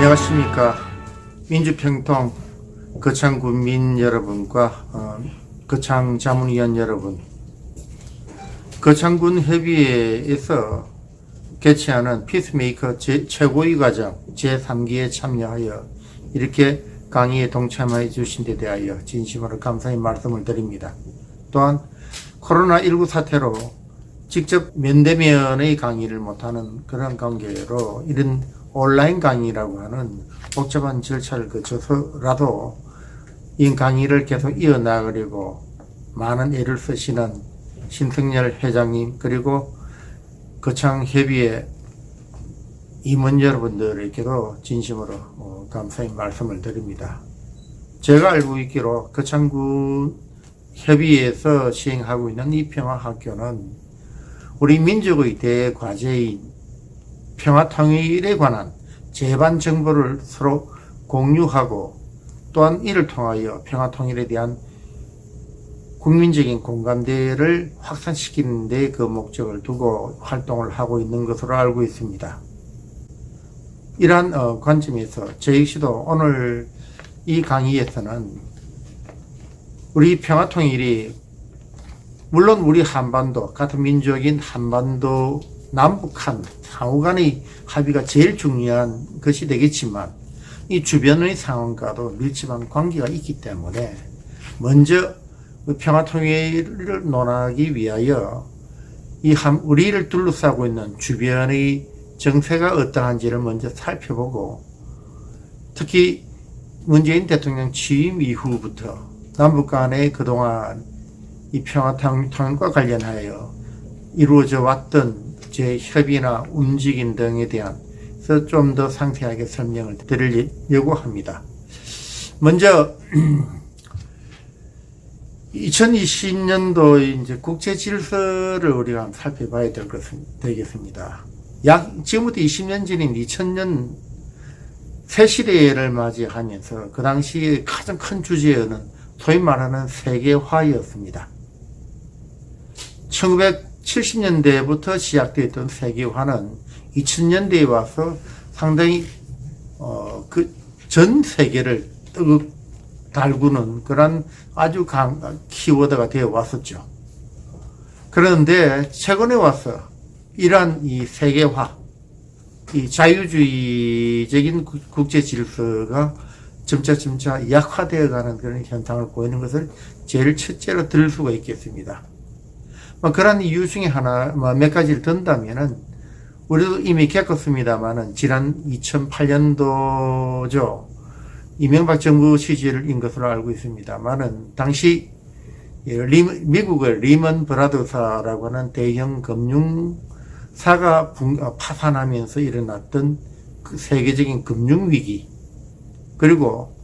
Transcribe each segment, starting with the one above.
안녕하십니까. 민주평통 거창 군민 여러분과 거창 자문위원 여러분, 거창군 협의회에서 개최하는 피스메이커 최고위 과정 제3기에 참여하여 이렇게 강의에 동참해 주신 데 대하여 진심으로 감사의 말씀을 드립니다. 또한 코로나19 사태로 직접 면대면의 강의를 못하는 그런 관계로 이런 온라인 강의라고 하는 복잡한 절차를 거쳐서라도 이 강의를 계속 이어나가려고 많은 애를 쓰시는 신승열 회장님, 그리고 거창협의회 임원 여러분들에게도 진심으로 감사의 말씀을 드립니다. 제가 알고 있기로 거창군 협의회에서 시행하고 있는 이 평화학교는 우리 민족의 대과제인 평화통일에 관한 제반 정보를 서로 공유하고, 또한 이를 통하여 평화통일에 대한 국민적인 공감대를 확산시키는 데 그 목적을 두고 활동을 하고 있는 것으로 알고 있습니다. 이러한 관점에서 저 역시도 오늘 이 강의에서는 우리 평화통일이 물론 우리 한반도, 같은 민족인 한반도 남북한 상호간의 합의가 제일 중요한 것이 되겠지만 이 주변의 상황과도 밀접한 관계가 있기 때문에 먼저 평화통일을 논하기 위하여 우리를 둘러싸고 있는 주변의 정세가 어떠한지를 먼저 살펴보고, 특히 문재인 대통령 취임 이후부터 남북 간의 그동안 이 평화통일과 관련하여 이루어져 왔던 제 협의나 움직임 등에 대해서 좀 더 상세하게 설명을 드리려고 합니다. 먼저 2020년도 이제 국제 질서를 우리가 한번 살펴봐야 되겠습니다. 지금부터 20년 전인 2000년 새시대를 맞이하면서 그 당시에 가장 큰 주제는 소위 말하는 세계화였습니다. 1970년대부터 시작되었던 세계화는 2000년대에 와서 상당히 전 세계를 달구는 그런 아주 키워드가 되어 왔었죠. 그런데 최근에 와서 이러한 이 세계화, 이 자유주의적인 국제 질서가 점차 약화되어가는 그런 현상을 보이는 것을 제일 첫째로 들 수가 있겠습니다. 그런 이유 중에 하나, 몇 가지를 든다면은, 우리도 이미 겪었습니다만은, 지난 2008년도죠. 이명박 정부 시절인 것으로 알고 있습니다만은, 당시, 미국의 리먼 브라더스라고 하는 대형 금융사가 파산하면서 일어났던 그 세계적인 금융위기, 그리고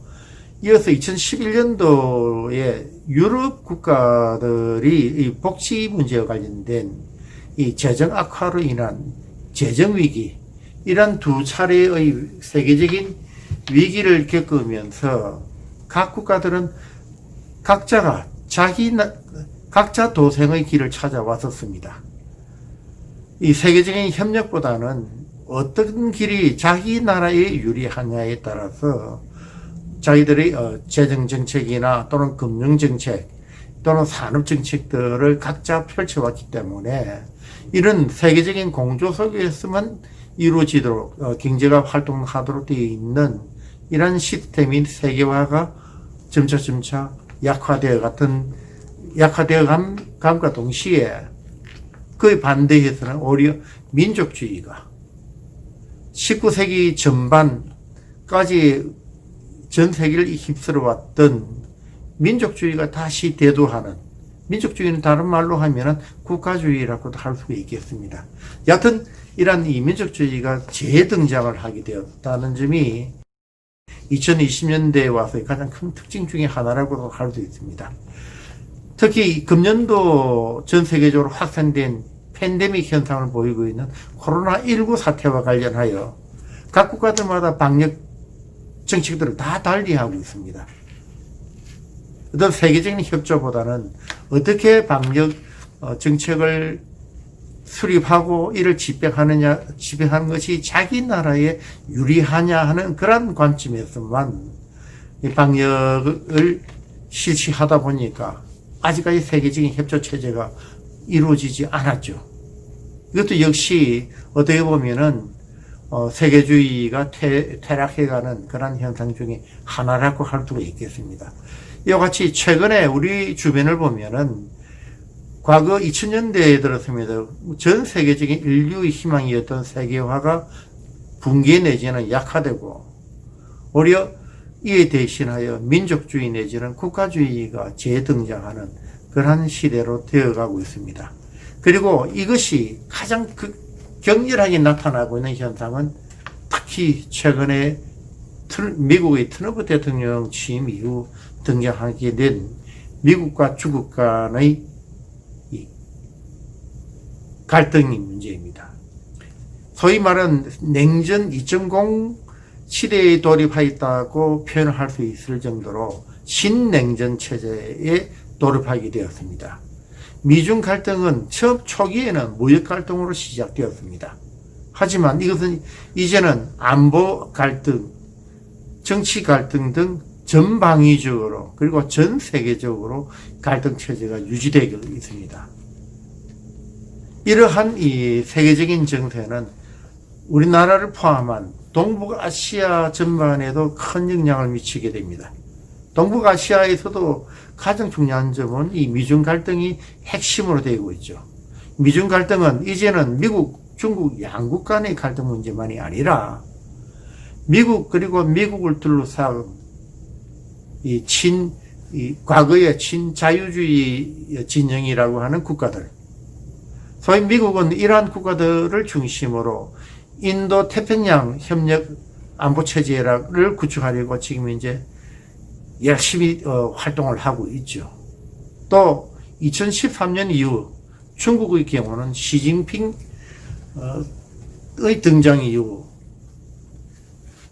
이어서 2011년도에 유럽 국가들이 이 복지 문제와 관련된 이 재정 악화로 인한 재정 위기, 이런 두 차례의 세계적인 위기를 겪으면서 각 국가들은 각자 도생의 길을 찾아왔었습니다. 이 세계적인 협력보다는 어떤 길이 자기 나라에 유리하냐에 따라서 자기들의 재정 정책이나 또는 금융 정책 또는 산업 정책들을 각자 펼쳐왔기 때문에 이런 세계적인 공조 속에서만 이루어지도록 경제가 활동하도록 되어 있는 이런 시스템인 세계화가 점차 약화되어 감과 동시에 그에 반대해서는 오히려 민족주의가 19세기 전반까지 전 세계를 휩쓸어 왔던 민족주의가 다시 대두하는, 민족주의는 다른 말로 하면은 국가주의라고도 할 수가 있겠습니다. 여하튼 이러한 이 민족주의가 재등장을 하게 되었다는 점이 2020년대에 와서의 가장 큰 특징 중에 하나라고도 할 수 있습니다. 특히 금년도 전 세계적으로 확산된 팬데믹 현상을 보이고 있는 코로나19 사태와 관련하여 각 국가들마다 방역 정책들을 다 달리하고 있습니다. 어떤 세계적인 협조보다는 어떻게 방역 정책을 수립하고 이를 집행하는 것이 자기 나라에 유리하냐 하는 그런 관점에서만 이 방역을 실시하다 보니까 아직까지 세계적인 협조 체제가 이루어지지 않았죠. 이것도 역시 어떻게 보면은 세계주의가 퇴락해가는 그런 현상 중에 하나라고 할 수가 있겠습니다. 이와 같이 최근에 우리 주변을 보면은 과거 2000년대에 들었습니다. 전 세계적인 인류의 희망이었던 세계화가 붕괴 내지는 약화되고 오히려 이에 대신하여 민족주의 내지는 국가주의가 재등장하는 그러한 시대로 되어가고 있습니다. 그리고 이것이 가장 격렬하게 나타나고 있는 현상은 특히 최근에 미국의 트럼프 대통령 취임 이후 등장하게 된 미국과 중국 간의 갈등의 문제입니다. 소위 말하는 냉전 2.0 시대에 돌입하였다고 표현을 할 수 있을 정도로 신냉전 체제에 돌입하게 되었습니다. 미중 갈등은 처음 초기에는 무역 갈등으로 시작되었습니다. 하지만 이것은 이제는 안보 갈등, 정치 갈등 등 전방위적으로 그리고 전 세계적으로 갈등 체제가 유지되고 있습니다. 이러한 이 세계적인 정세는 우리나라를 포함한 동북아시아 전반에도 큰 영향을 미치게 됩니다. 동북아시아에서도 가장 중요한 점은 이 미중 갈등이 핵심으로 되고 있죠. 미중 갈등은 이제는 미국, 중국 양국 간의 갈등 문제만이 아니라 미국 그리고 미국을 둘러싼 과거의 친자유주의 진영이라고 하는 국가들, 소위 미국은 이러한 국가들을 중심으로 인도 태평양 협력 안보 체제를 구축하려고 지금 이제 열심히 활동을 하고 있죠. 또 2013년 이후 중국의 경우는 시진핑의 등장 이후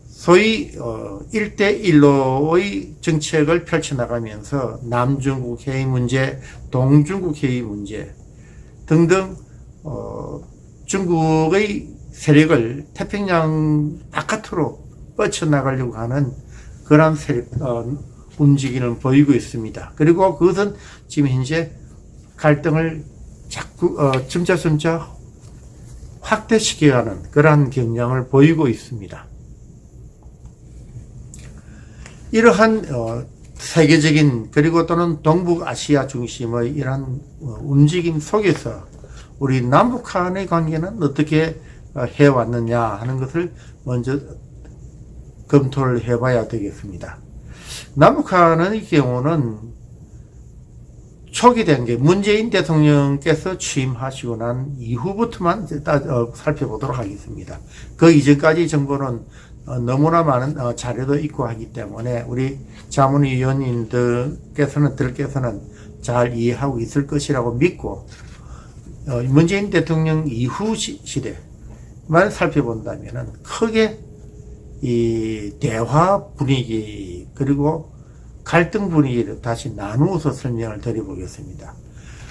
소위 1대1로의 정책을 펼쳐나가면서 남중국 해의 문제, 동중국 해의 문제 등등 중국의 세력을 태평양 바깥으로 뻗쳐나가려고 하는 그런 움직임을 보이고 있습니다. 그리고 그것은 지금 현재 갈등을 자꾸 점차 확대시켜가는 그러한 경향을 보이고 있습니다. 이러한 세계적인 그리고 또는 동북아시아 중심의 이러한 움직임 속에서 우리 남북 간의 관계는 어떻게 해왔느냐 하는 것을 먼저 검토를 해봐야 되겠습니다. 남북 간의 경우는 초기 단계 문재인 대통령께서 취임하시고 난 이후부터만 살펴보도록 하겠습니다. 그 이전까지 정보는 너무나 많은 자료도 있고 하기 때문에 우리 자문위원님들께서는 잘 이해하고 있을 것이라고 믿고 문재인 대통령 이후 시대만 살펴본다면 크게 이 대화 분위기 그리고 갈등 분위기를 다시 나누어서 설명을 드려보겠습니다.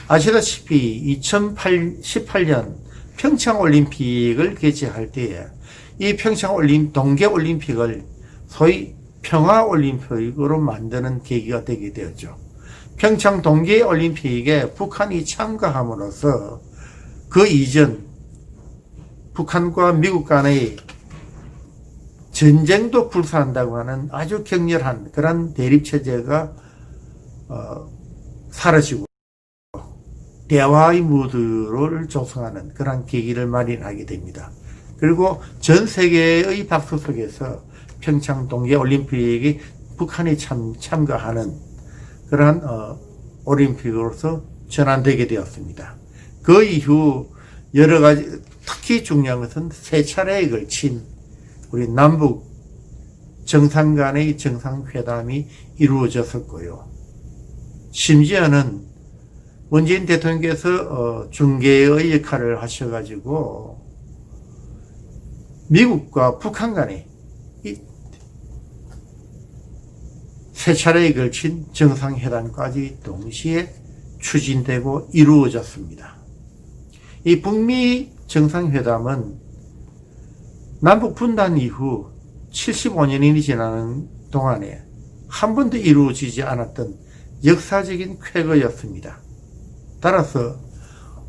아시다시피 2018년 평창올림픽을 개최할 때에 이 동계올림픽을 소위 평화올림픽으로 만드는 계기가 되게 되었죠. 평창 동계올림픽에 북한이 참가함으로써 그 이전 북한과 미국 간의 전쟁도 불사한다고 하는 아주 격렬한 그런 대립체제가 사라지고 대화의 무드를 조성하는 그런 계기를 마련하게 됩니다. 그리고 전 세계의 박수 속에서 평창 동계올림픽이 북한이 참가하는 그러한 올림픽으로서 전환되게 되었습니다. 그 이후 여러 가지 특히 중요한 것은 세 차례에 걸친 우리 남북 정상 간의 정상회담이 이루어졌었고요. 심지어는 문재인 대통령께서 중개의 역할을 하셔가지고 미국과 북한 간의 세 차례에 걸친 정상회담까지 동시에 추진되고 이루어졌습니다. 이 북미 정상회담은 남북 분단 이후 75년이 지나는 동안에 한 번도 이루어지지 않았던 역사적인 쾌거였습니다. 따라서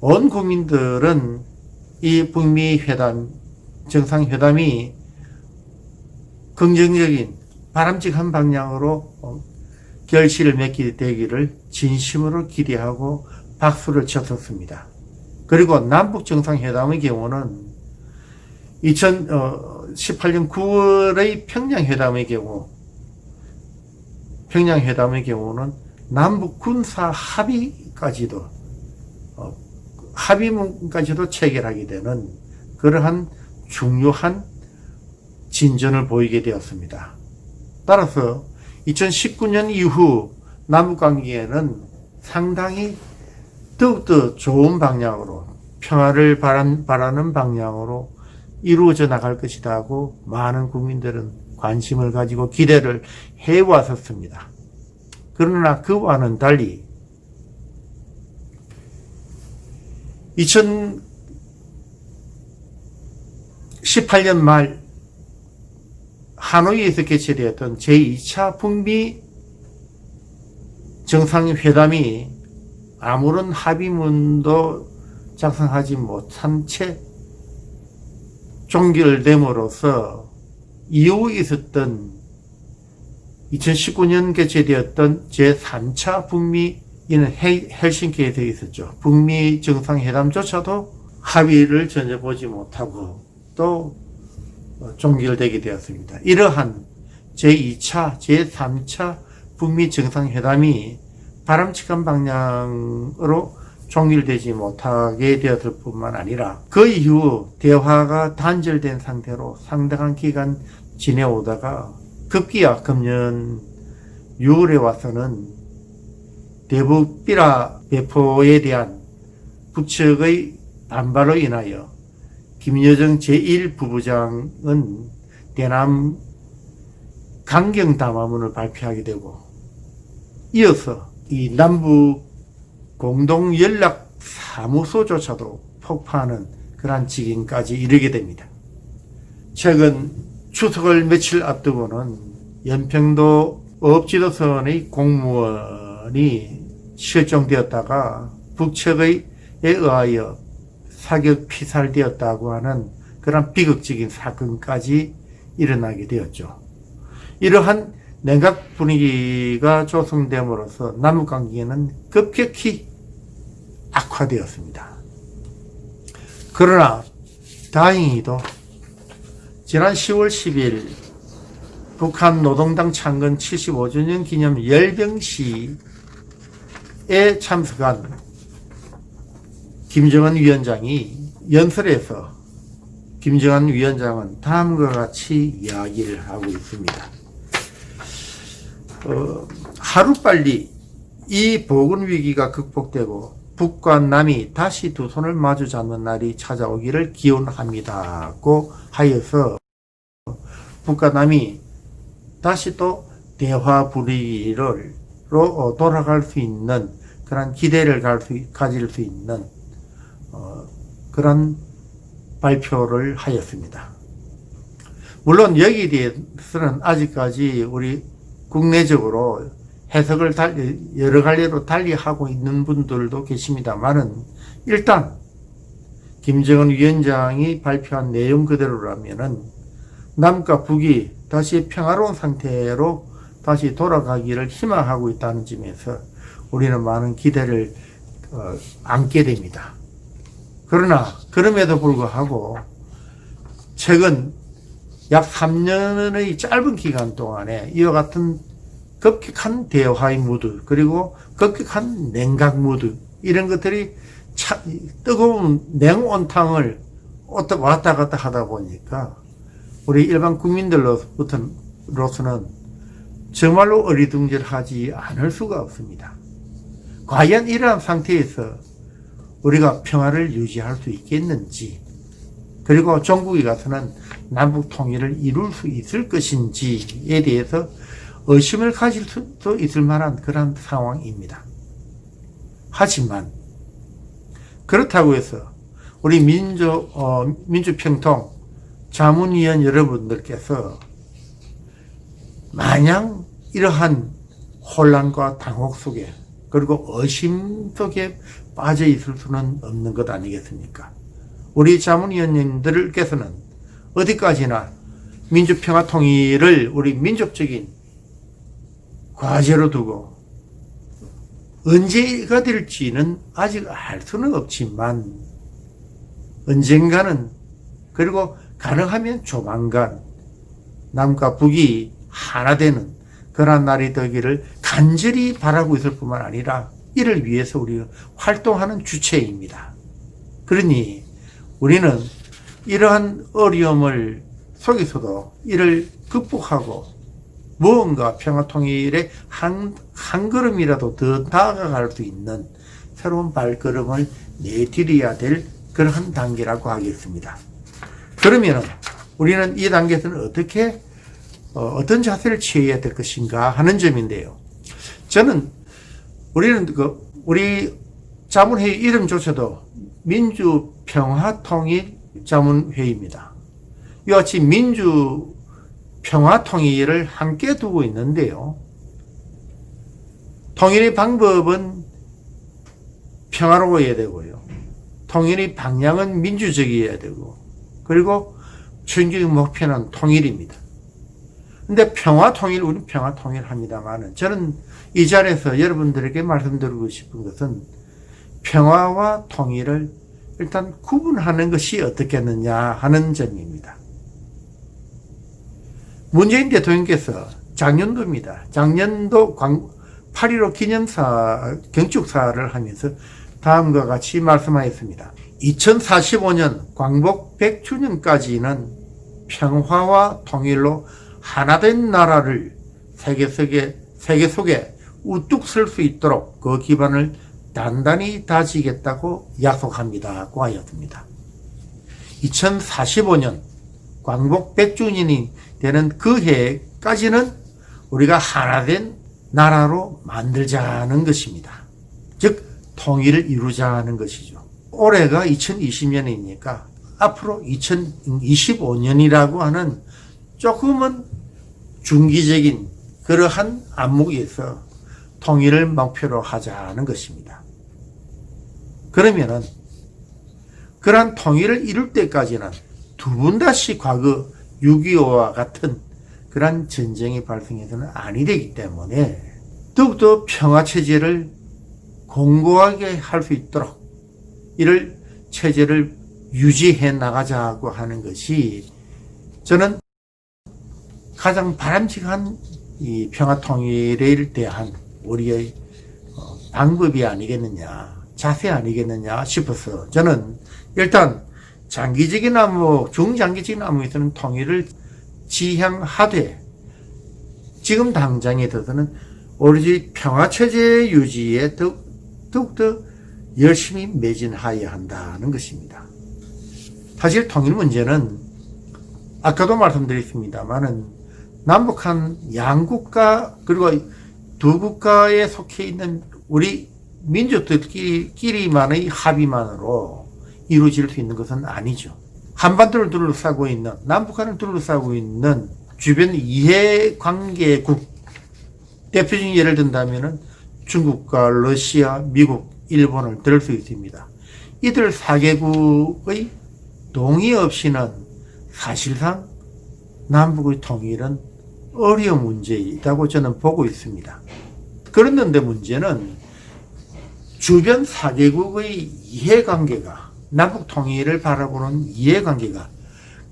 온 국민들은 이 북미 회담, 정상회담이 긍정적인 바람직한 방향으로 결실을 맺게 되기를 진심으로 기대하고 박수를 쳤었습니다. 그리고 남북 정상회담의 경우는 2018년 9월의 평양회담의 경우는 남북 군사 합의문까지도 체결하게 되는 그러한 중요한 진전을 보이게 되었습니다. 따라서 2019년 이후 남북관계는 상당히 더욱더 좋은 방향으로 평화를 바라는 방향으로 이루어져 나갈 것이다 하고 많은 국민들은 관심을 가지고 기대를 해왔었습니다. 그러나 그와는 달리 2018년 말 하노이에서 개최되었던 제2차 북미 정상회담이 아무런 합의문도 작성하지 못한 채 종결됨으로써 이후에 있었던 2019년 개최되었던 제3차 북미, 이는 헬싱키에서 있었죠. 북미 정상회담조차도 합의를 전혀 보지 못하고 또 종결되게 되었습니다. 이러한 제2차, 제3차 북미 정상회담이 바람직한 방향으로 종결되지 못하게 되었을 뿐만 아니라 그 이후 대화가 단절된 상태로 상당한 기간 지내오다가 급기야 금년 6월에 와서는 대북 비라 배포에 대한 북측의 반발로 인하여 김여정 제1부부장은 대남 강경담화문을 발표하게 되고 이어서 이 남북 공동연락사무소조차도 폭파하는 그러한 지경까지 이르게 됩니다. 최근 추석을 며칠 앞두고는 연평도 어업지도선의 공무원이 실종되었다가 북측에 의하여 사격 피살되었다고 하는 그런 비극적인 사건까지 일어나게 되었죠. 이러한 냉각 분위기가 조성됨으로써 남북관계는 급격히 악화되었습니다. 그러나 다행히도 지난 10월 10일 북한 노동당 창건 75주년 기념 열병시에 참석한 김정은 위원장이 연설에서 김정은 위원장은 다음과 같이 이야기를 하고 있습니다. 하루빨리 이 보건 위기가 극복되고 북과 남이 다시 두 손을 마주 잡는 날이 찾아오기를 기원합니다고 하여서 북과 남이 다시 또 대화 분위기로 돌아갈 수 있는 그런 기대를 가질 수 있는 그런 발표를 하였습니다. 물론 여기에 대해서는 아직까지 우리 국내적으로 해석을 여러 갈래로 달리하고 있는 분들도 계십니다만은 일단 김정은 위원장이 발표한 내용 그대로라면은 남과 북이 다시 평화로운 상태로 다시 돌아가기를 희망하고 있다는 점에서 우리는 많은 기대를 안게 됩니다. 그러나 그럼에도 불구하고 최근 약 3년의 짧은 기간 동안에 이와 같은 급격한 대화의 무드 그리고 급격한 냉각 무드 이런 것들이 뜨거운 냉온탕을 왔다 갔다 하다 보니까 우리 일반 국민들로서는 정말로 어리둥절하지 않을 수가 없습니다. 과연 이러한 상태에서 우리가 평화를 유지할 수 있겠는지 그리고 종국에 가서는 남북 통일을 이룰 수 있을 것인지에 대해서 의심을 가질 수도 있을 만한 그런 상황입니다. 하지만 그렇다고 해서 우리 민주평통 자문위원 여러분들께서 마냥 이러한 혼란과 당혹 속에 그리고 의심 속에 빠져 있을 수는 없는 것 아니겠습니까? 우리 자문위원님들께서는 어디까지나 민주평화통일을 우리 민족적인 과제로 두고 언제가 될지는 아직 알 수는 없지만 언젠가는 그리고 가능하면 조만간 남과 북이 하나 되는 그런 날이 되기를 간절히 바라고 있을 뿐만 아니라 이를 위해서 우리가 활동하는 주체입니다. 그러니 우리는 이러한 어려움을 속에서도 이를 극복하고 무언가 평화통일의 한 걸음이라도 더 다가갈 수 있는 새로운 발걸음을 내디뎌야 될 그러한 단계라고 하겠습니다. 그러면 우리는 이 단계에서는 어떻게 어떤 자세를 취해야 될 것인가 하는 점인데요. 저는 우리는 우리 자문회의 이름조차도 민주평화통일 자문회의입니다. 이와 같이 민주평화통일을 함께 두고 있는데요. 통일의 방법은 평화로워야 되고요. 통일의 방향은 민주적이어야 되고 그리고 최종적인 목표는 통일입니다. 근데 평화통일, 우리는 평화통일 합니다만은 저는 이 자리에서 여러분들에게 말씀드리고 싶은 것은 평화와 통일을 일단 구분하는 것이 어떻겠느냐 하는 점입니다. 문재인 대통령께서 작년도입니다. 작년도 8.15 기념사, 경축사를 하면서 다음과 같이 말씀하였습니다. 2045년 광복 100주년까지는 평화와 통일로 하나된 나라를 세계 속에 우뚝 설 수 있도록 그 기반을 단단히 다지겠다고 약속합니다고 하였습니다. 2045년 광복 100주년이 되는 그 해까지는 우리가 하나된 나라로 만들자는 것입니다. 즉 통일을 이루자는 것이죠. 올해가 2020년이니까 앞으로 2025년이라고 하는 조금은 중기적인 그러한 안목에서 통일을 목표로 하자는 것입니다. 그러면은 그러한 통일을 이룰 때까지는 두 번 다시 과거 6.25와 같은 그러한 전쟁이 발생해서는 아니 되기 때문에 더욱더 평화체제를 공고하게 할 수 있도록 이를 체제를 유지해 나가자고 하는 것이 저는 가장 바람직한 이 평화통일에 대한 우리의 방법이 아니겠느냐, 자세 아니겠느냐 싶어서 저는 일단 장기적인 안목, 중장기적인 안목에서는 통일을 지향하되 지금 당장에 들어서는 오로지 평화체제 유지에 더욱더 열심히 매진하여야 한다는 것입니다. 사실 통일 문제는 아까도 말씀드렸습니다만은 남북한 양국가 그리고 두 국가에 속해 있는 우리 민족들끼리만의 합의만으로 이루어질 수 있는 것은 아니죠. 한반도를 둘러싸고 있는 남북한을 둘러싸고 있는 주변 이해관계국 대표적인 예를 든다면은 중국과 러시아, 미국, 일본을 들을 수 있습니다. 이들 4개국의 동의 없이는 사실상 남북의 통일은 어려운 문제이라고 저는 보고 있습니다. 그런데 문제는 주변 4개국의 이해관계가 남북 통일을 바라보는 이해관계가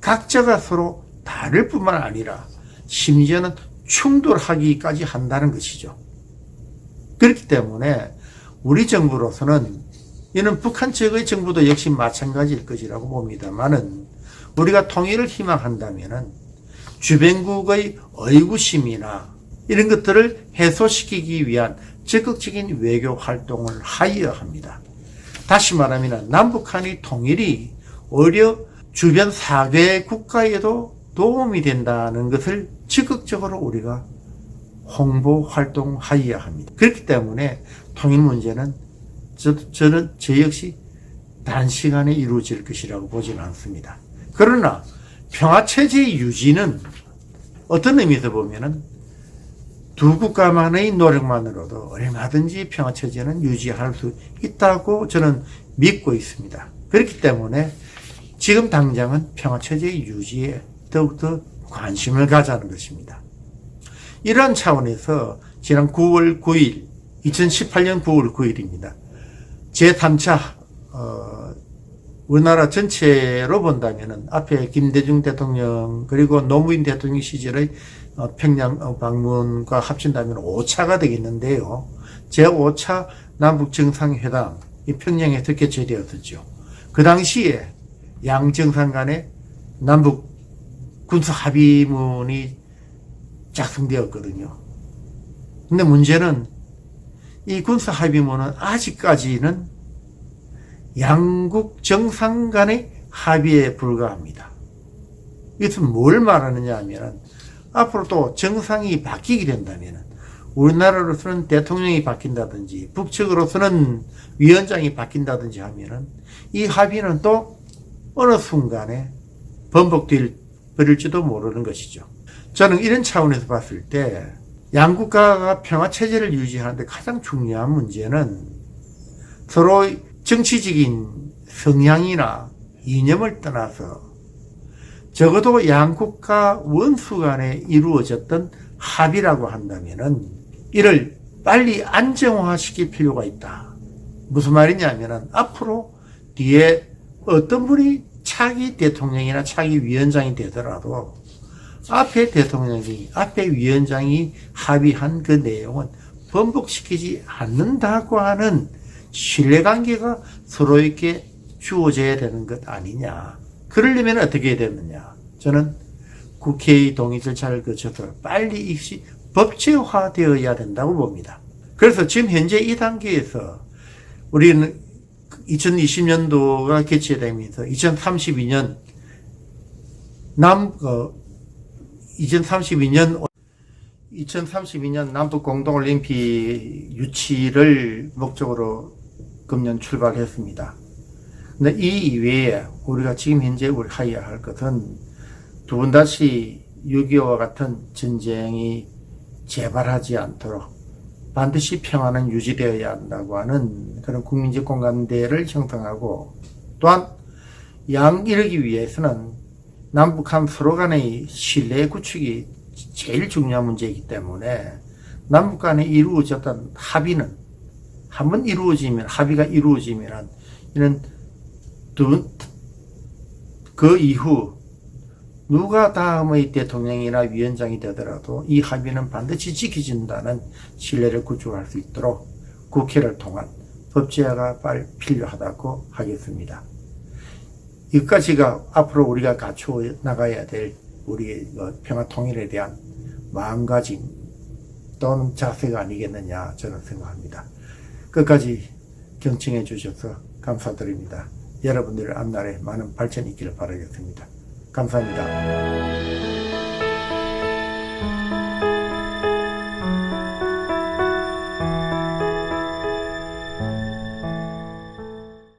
각자가 서로 다를 뿐만 아니라 심지어는 충돌하기까지 한다는 것이죠. 그렇기 때문에 우리 정부로서는 이는 북한 측의 정부도 역시 마찬가지일 것이라고 봅니다만은 우리가 통일을 희망한다면은 주변국의 의구심이나 이런 것들을 해소시키기 위한 적극적인 외교 활동을 하여야 합니다. 다시 말하면 남북한의 통일이 오히려 주변 4개 국가에도 도움이 된다는 것을 적극적으로 우리가 홍보 활동하여야 합니다. 그렇기 때문에 통일 문제는 저는 저 역시 단시간에 이루어질 것이라고 보지는 않습니다. 그러나 평화체제의 유지는 어떤 의미에서 보면은 두 국가만의 노력만으로도 얼마든지 평화체제는 유지할 수 있다고 저는 믿고 있습니다. 그렇기 때문에 지금 당장은 평화체제의 유지에 더욱더 관심을 가자는 것입니다. 이러한 차원에서 지난 9월 9일, 2018년 9월 9일입니다. 제3차 우리나라 전체로 본다면은 앞에 김대중 대통령 그리고 노무현 대통령 시절의 평양 방문과 합친다면 5차가 되겠는데요. 제5차 남북 정상회담 이 평양에서 개최되었었죠. 그 당시에 양 정상 간에 남북 군사 합의문이 작성되었거든요. 근데 문제는 이 군사 합의문은 아직까지는 양국 정상 간의 합의에 불과합니다. 이것은 뭘 말하느냐 하면 앞으로 또 정상이 바뀌게 된다면 우리나라로서는 대통령이 바뀐다든지 북측으로서는 위원장이 바뀐다든지 하면은 이 합의는 또 어느 순간에 번복될지도 모르는 것이죠. 저는 이런 차원에서 봤을 때 양국가가 평화체제를 유지하는데 가장 중요한 문제는 서로 정치적인 성향이나 이념을 떠나서 적어도 양국가 원수 간에 이루어졌던 합의라고 한다면은 이를 빨리 안정화시킬 필요가 있다. 무슨 말이냐면은 앞으로 뒤에 어떤 분이 차기 대통령이나 차기 위원장이 되더라도 앞에 대통령이, 앞에 위원장이 합의한 그 내용은 번복시키지 않는다고 하는 신뢰관계가 서로에게 주어져야 되는 것 아니냐. 그러려면 어떻게 해야 되느냐. 저는 국회의 동의 절차를 거쳐서 빨리 이것이 법제화되어야 된다고 봅니다. 그래서 지금 현재 이 단계에서 우리는 2020년도가 개최되면서 2032년 2032년 남북 공동올림픽 유치를 목적으로 금년 출발했습니다. 근데 이 이외에 우리가 지금 현재 우리 해야 할 것은 두 번 다시 6.25와 같은 전쟁이 재발하지 않도록 반드시 평화는 유지되어야 한다고 하는 그런 국민적 공감대를 형성하고 또한 이러기 위해서는 남북한 서로 간의 신뢰 구축이 제일 중요한 문제이기 때문에 남북 간에 이루어졌던 합의는 한번 이루어지면 합의가 이루어지면 이런 그 이후 누가 다음의 대통령이나 위원장이 되더라도 이 합의는 반드시 지켜진다는 신뢰를 구축할 수 있도록 국회를 통한 법제화가 필요하다고 하겠습니다. 이까지가 앞으로 우리가 갖추어 나가야 될 우리의 평화 통일에 대한 마음가짐 또는 자세가 아니겠느냐 저는 생각합니다. 끝까지 경청해 주셔서 감사드립니다. 여러분들의 앞날에 많은 발전이 있기를 바라겠습니다. 감사합니다.